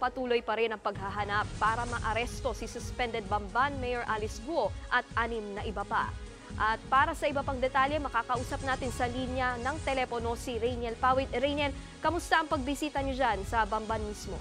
patuloy pa rin ang paghahanap para maaresto si suspended Bamban Mayor Alice Guo at 6 na iba pa. At para sa iba pang detalye, makakausap natin sa linya ng telepono si Rainiel Pawit. Rainiel, kamusta ang pagbisita niyo dyan sa Bamban mismo?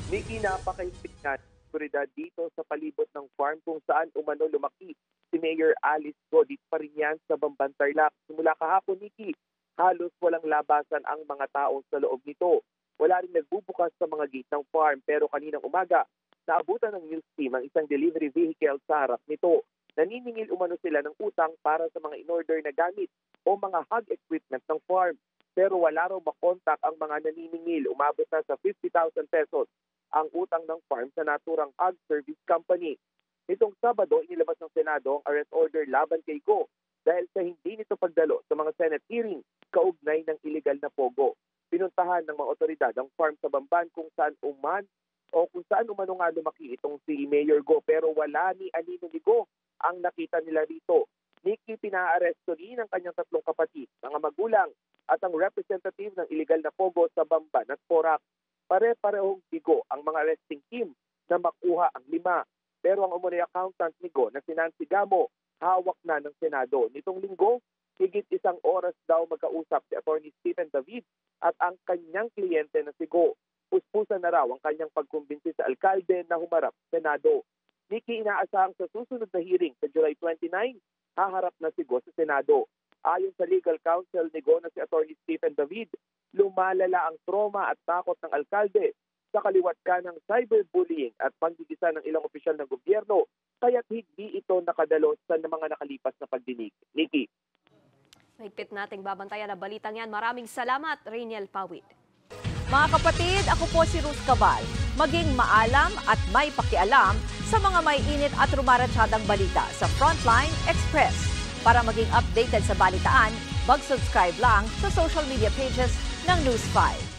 Miki, napakaigpit na seguridad dito sa palibot ng farm kung saan umano lumaki si Mayor Alice Guo. Dito pa rin yan sa Bamban, Tarlac. Simula kahapon, Miki, halos walang labasan ang mga tao sa loob nito. Wala rin nagbubukas sa mga gate ng farm, pero kaninang umaga, naabutan ng news team ang isang delivery vehicle sa harap nito. Naniningil umano sila ng utang para sa mga in-order na gamit o mga hog equipment ng farm. Pero wala raw makontak ang mga naniningil. Umabot na sa 50,000 pesos ang utang ng farm sa naturang hog service company. Nitong Sabado, inilabas ng Senado ang arrest order laban kay Guo dahil sa hindi nito pagdalo sa mga Senate hearing kaugnay ng illegal na pogo. Pinuntahan ng mga otoridad ang farm sa Bamban kung saan umano nga lumaki itong si Mayor Guo, pero wala ni anino ni Guo ang nakita nila rito. Nikki, pinaaresto rin ang kanyang 3 kapatid, mga magulang at ang representative ng illegal na pogo sa Bamban at Porac. Pare-parehong bigo ang mga arresting team na makuha ang 5. Pero ang umunay accountant ni Guo na si Nancy Gamo, hawak na ng Senado. Nitong linggo, higit 1 oras daw magkausap si Atty. Stephen David at ang kanyang kliyente na si Guo. Puspusan na raw ang kanyang pagkumbinsi sa alkalde na humarap sa Senado. Nikki, inaasahang sa susunod na hearing sa July 29, haharap na si Guo sa Senado. Ayon sa legal counsel ni Guo na si Atty. Stephen David, lumalala ang trauma at takot ng alkalde sa kaliwat ka ng cyberbullying at panggigisa ng ilang opisyal ng gobyerno, kaya't hindi ito nakadalo sa mga nakalipas na pagdinig. Nikki. Mahigpit nating babantayan na balitang yan. Maraming salamat, Rainiel Pawit. Mga kapatid, ako po si Ruth Cabal. Maging maalam at may pakialam sa mga may init at rumaratsyadang balita sa Frontline Express. Para maging updated sa balitaan, mag-subscribe lang sa social media pages ng News 5.